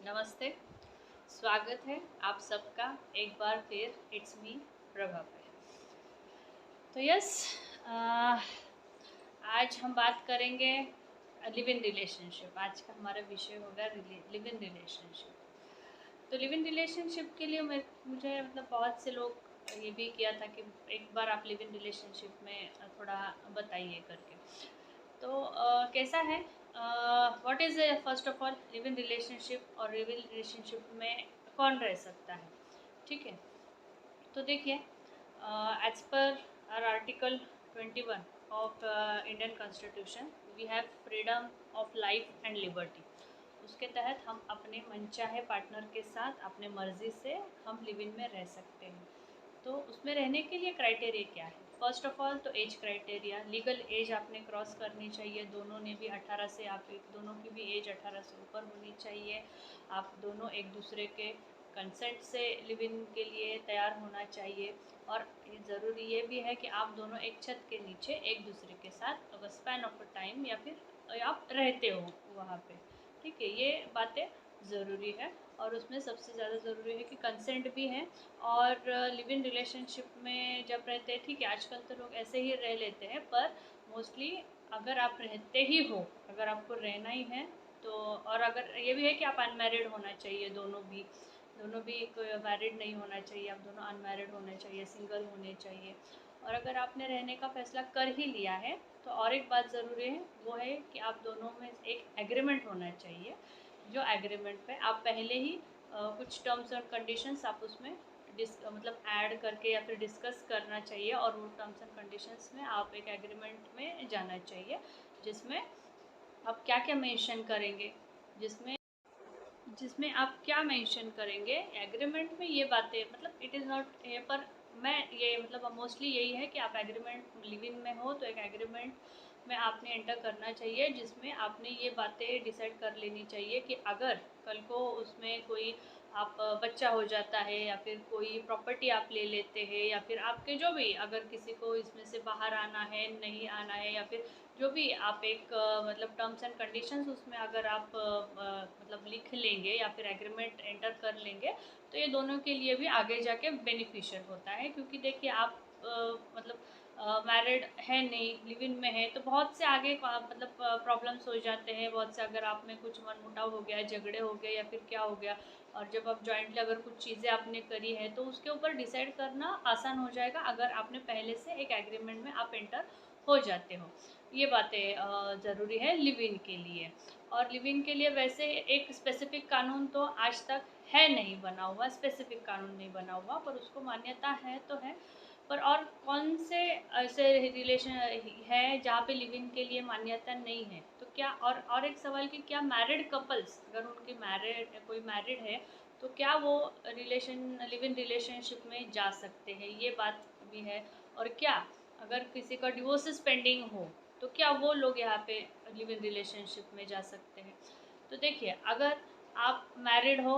नमस्ते। स्वागत है आप सबका एक बार फिर इट्स मी प्रभा पे। तो आज हम बात करेंगे लिव इन रिलेशनशिप। आज का हमारा विषय होगा लिव इन रिलेशनशिप। तो लिव इन रिलेशनशिप के लिए मुझे मतलब बहुत से लोग ये भी किया था कि एक बार आप लिव इन रिलेशनशिप में थोड़ा बताइए करके। तो कैसा है, what is first of all live in relationship और लिव इन रिलेशनशिप में कौन रह सकता है, ठीक है। तो देखिए, as per our article 21 of Indian constitution we have freedom of life and liberty. उसके तहत हम अपने मनचाहे पार्टनर के साथ अपने मर्जी से हम लिव इन में रह सकते हैं। तो उसमें रहने के लिए क्राइटेरिया क्या है? फर्स्ट ऑफ ऑल तो एज क्राइटेरिया, लीगल एज आपने क्रॉस करनी चाहिए। दोनों ने भी 18 से, आप एक दोनों की भी एज 18 से ऊपर होनी चाहिए। आप दोनों एक दूसरे के कंसेंट से लिव इन के लिए तैयार होना चाहिए। और ये ज़रूरी ये भी है कि आप दोनों एक छत के नीचे एक दूसरे के साथ अगर स्पैन ऑफ टाइम या फिर आप रहते हो वहाँ पे, ठीक है। ये बातें ज़रूरी है। और उसमें सबसे ज़्यादा ज़रूरी है कि कंसेंट भी है। और लिव इन रिलेशनशिप में जब रहते हैं, ठीक है, आजकल तो लोग ऐसे ही रह लेते हैं, पर मोस्टली अगर आप रहते ही हो, अगर आपको रहना ही है तो, और अगर ये भी है कि आप अनमैरिड होना चाहिए, दोनों भी कोई मैरिड नहीं होना चाहिए, आप दोनों अनमैरिड होने चाहिए, सिंगल होने चाहिए। और अगर आपने रहने का फैसला कर ही लिया है तो और एक बात ज़रूरी है, वो है कि आप दोनों में एक एग्रीमेंट होना चाहिए। जो एग्रीमेंट पे आप पहले ही कुछ टर्म्स और कंडीशंस आप उसमें मतलब ऐड करके या फिर डिस्कस करना चाहिए। और वो टर्म्स एंड कंडीशंस में आप एक एग्रीमेंट में जाना चाहिए, जिसमें आप क्या क्या मेंशन करेंगे, जिसमें जिसमें आप क्या मेंशन करेंगे एग्रीमेंट में। ये बातें मतलब इट इज़ नॉट ये, पर मैं ये मतलब मोस्टली यही है कि आप एग्रीमेंट लिव इन में हो तो एक एग्रीमेंट में आपने एंटर करना चाहिए, जिसमें आपने ये बातें डिसाइड कर लेनी चाहिए कि अगर कल को उसमें कोई आप बच्चा हो जाता है या फिर कोई प्रॉपर्टी आप ले लेते हैं, या फिर आपके जो भी अगर किसी को इसमें से बाहर आना है, नहीं आना है, या फिर जो भी आप एक मतलब टर्म्स एंड कंडीशंस उसमें अगर आप मतलब लिख लेंगे या फिर एग्रीमेंट एंटर कर लेंगे, तो ये दोनों के लिए भी आगे जाके बेनिफिशियल होता है। क्योंकि देखिए, आप मतलब मैरिड है नहीं, लिव इन में है, तो बहुत से आगे मतलब प्रॉब्लम्स हो जाते हैं बहुत से। अगर आप में कुछ मनमुटाव हो गया, झगड़े हो गए या फिर क्या हो गया, और जब आप जॉइंटली अगर कुछ चीज़ें आपने करी है तो उसके ऊपर डिसाइड करना आसान हो जाएगा, अगर आपने पहले से एक एग्रीमेंट में आप एंटर हो जाते हो। ये बातें ज़रूरी है लिव इन के लिए। और लिव इन के लिए वैसे एक स्पेसिफिक कानून तो आज तक है नहीं बना हुआ, स्पेसिफिक कानून नहीं बना हुआ, पर उसको मान्यता है तो है। पर और कौन से ऐसे रिलेशन है जहाँ पे लिव इन के लिए मान्यता नहीं है? तो क्या, और एक सवाल कि क्या मैरिड कपल्स अगर उनकी कोई मैरिड है तो क्या वो लिव इन रिलेशनशिप में जा सकते हैं? ये बात भी है। और क्या अगर किसी का डिवोर्सेस पेंडिंग हो तो क्या वो लोग यहाँ पे लिव इन रिलेशनशिप में जा सकते हैं? तो देखिए, अगर आप मैरिड हो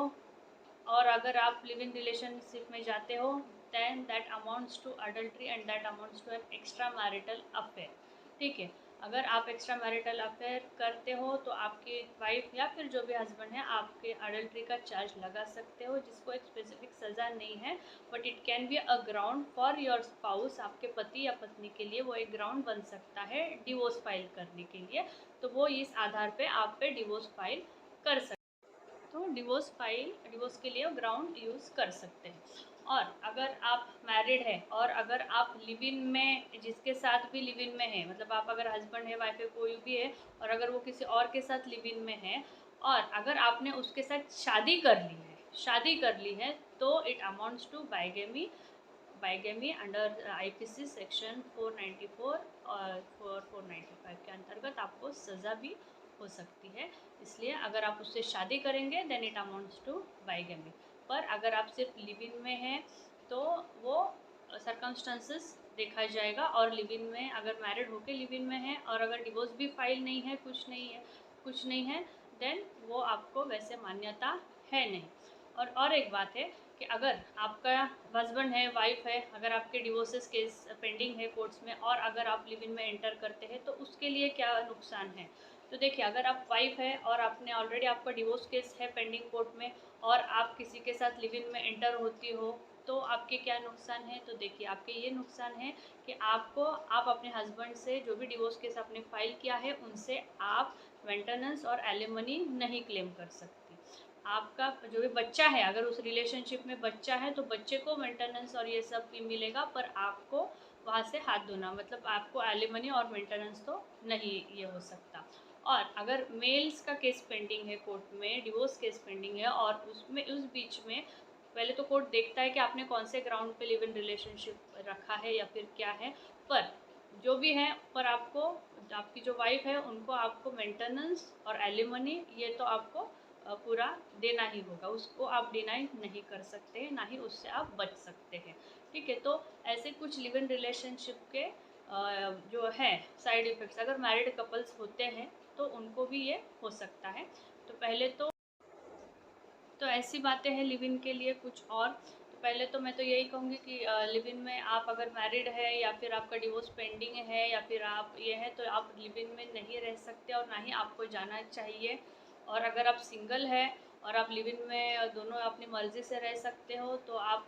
और अगर आप लिव इन रिलेशनशिप में जाते हो, then that amounts to adultery and that amounts to an extra marital affair, ठीक है। अगर आप एक्स्ट्रा मैरिटल अफेयर करते हो तो आपकी वाइफ या फिर जो भी हस्बैंड है आपके अडल्ट्री का चार्ज लगा सकते हो, जिसको एक स्पेसिफिक सज़ा नहीं है, but it can be a ground for your spouse. आपके पति या पत्नी के लिए वो एक ग्राउंड बन सकता है डिवोर्स फाइल करने के लिए। तो वो इस आधार पे आप पे डिवोर्स फाइल कर सकते, तो डिवोर्स के लिए ग्राउंड यूज़ कर सकते हैं। और अगर आप मैरिड है और अगर आप लिव इन में जिसके साथ भी लिव इन में है, मतलब आप अगर हस्बैंड है, वाइफ है, कोई भी है, और अगर वो किसी और के साथ लिव इन में है और अगर आपने उसके साथ शादी कर ली है तो it amounts to bigamy under IPC section 494 और 495 के अंतर्गत आपको सज़ा भी हो सकती है। इसलिए अगर आप उससे शादी करेंगे then it amounts to bigamy. पर अगर आप सिर्फ लिव इन में हैं तो वो सर्कमस्टांसेस देखा जाएगा। और लिव इन में अगर मैरिड होके लिव इन में है और अगर डिवोर्स भी फाइल नहीं है, कुछ नहीं है, देन वो आपको वैसे मान्यता है नहीं। और एक बात है कि अगर आपका हस्बैंड है, वाइफ है, अगर आपके डिवोर्सेस केस पेंडिंग है कोर्ट्स में और अगर आप लिव इन में एंटर करते हैं तो उसके लिए क्या नुकसान है? तो देखिए, अगर आप वाइफ है और आपने ऑलरेडी, आपका डिवोर्स केस है पेंडिंग कोर्ट में और आप किसी के साथ लिव इन में एंटर होती हो, तो आपके क्या नुकसान है? तो देखिए, आपके ये नुकसान है कि आप अपने हस्बैंड से जो भी डिवोर्स केस आपने फाइल किया है उनसे आप मेंटेनेंस और एलिमनी नहीं क्लेम कर सकती। आपका जो भी बच्चा है, अगर उस रिलेशनशिप में बच्चा है तो बच्चे को मेंटेनेंस और ये सब भी मिलेगा, पर आपको वहाँ से हाथ धोना, मतलब आपको एलिमनी और मेंटेनेंस तो नहीं ये हो सकता। और अगर मेल्स का केस पेंडिंग है कोर्ट में, डिवोर्स केस पेंडिंग है और उसमें उस बीच में पहले तो कोर्ट देखता है कि आपने कौन से ग्राउंड पे लिव इन रिलेशनशिप रखा है या फिर क्या है, पर जो भी है, पर आपको, आपकी जो वाइफ है उनको आपको मेंटेनेंस और एलिमनी ये तो आपको पूरा देना ही होगा, उसको आप डिनाई नहीं कर सकते हैं, ना ही उससे आप बच सकते हैं। ठीक है, तो ऐसे कुछ लिव इन रिलेशनशिप के जो है साइड इफ़ेक्ट्स, अगर मैरिड कपल्स होते हैं तो उनको भी ये हो सकता है। तो पहले तो ऐसी बातें हैं लिव इन के लिए कुछ और। तो पहले तो मैं तो यही कहूँगी कि लिव इन में आप अगर मैरिड है या फिर आपका डिवोर्स पेंडिंग है या फिर आप ये है, तो आप लिव इन में नहीं रह सकते और ना ही आपको जाना चाहिए। और अगर आप सिंगल है और आप लिव इन में दोनों अपनी मर्ज़ी से रह सकते हो, तो आप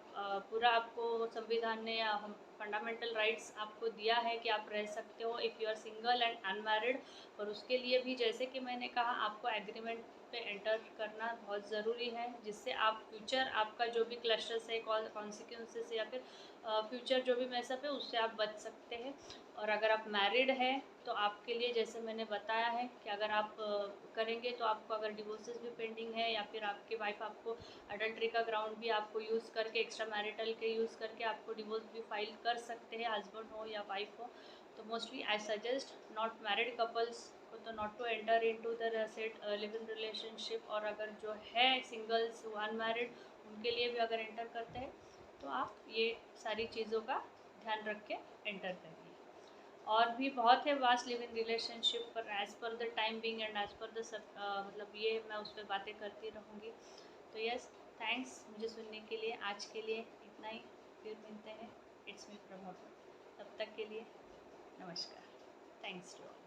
पूरा, आपको संविधान ने हम फंडामेंटल राइट्स आपको दिया है कि आप रह सकते हो if you are single and unmarried. और उसके लिए भी, जैसे कि मैंने कहा, आपको एग्रीमेंट पे एंटर करना बहुत ज़रूरी है, जिससे आप फ्यूचर, आपका जो भी क्लशेस है, कॉन्सिक्वेंसेस या फिर फ्यूचर जो भी मैसअप है उससे आप बच सकते हैं। और अगर आप मैरिड है तो आपके लिए, जैसे मैंने बताया है कि अगर आप करेंगे तो आपको, अगर डिवोर्सेस भी पेंडिंग है या फिर आपकी वाइफ आपको अडल्ट्री का ग्राउंड भी आपको यूज़ करके, एक्स्ट्रा मैरिटल के यूज़ करके आपको डिवोर्स भी फाइल कर सकते हैं, हस्बैंड हो या वाइफ हो। तो mostly I suggest not married couples को तो not to enter into the set live in relationship. और अगर जो है सिंगल्स अनमैरिड, उनके लिए भी अगर एंटर करते हैं तो आप ये सारी चीज़ों का ध्यान रख के एंटर करिए। और भी बहुत है वास्ट लिव इन रिलेशनशिप, पर as per the time being and as per the मतलब ये मैं उस पर बातें करती रहूँगी। तो यस, थैंक्स मुझे सुनने के लिए। आज के लिए इतना ही, फिर मिलते हैं। इट्स मी प्रभाकर, तब तक के लिए नमस्कार। Thanks to all.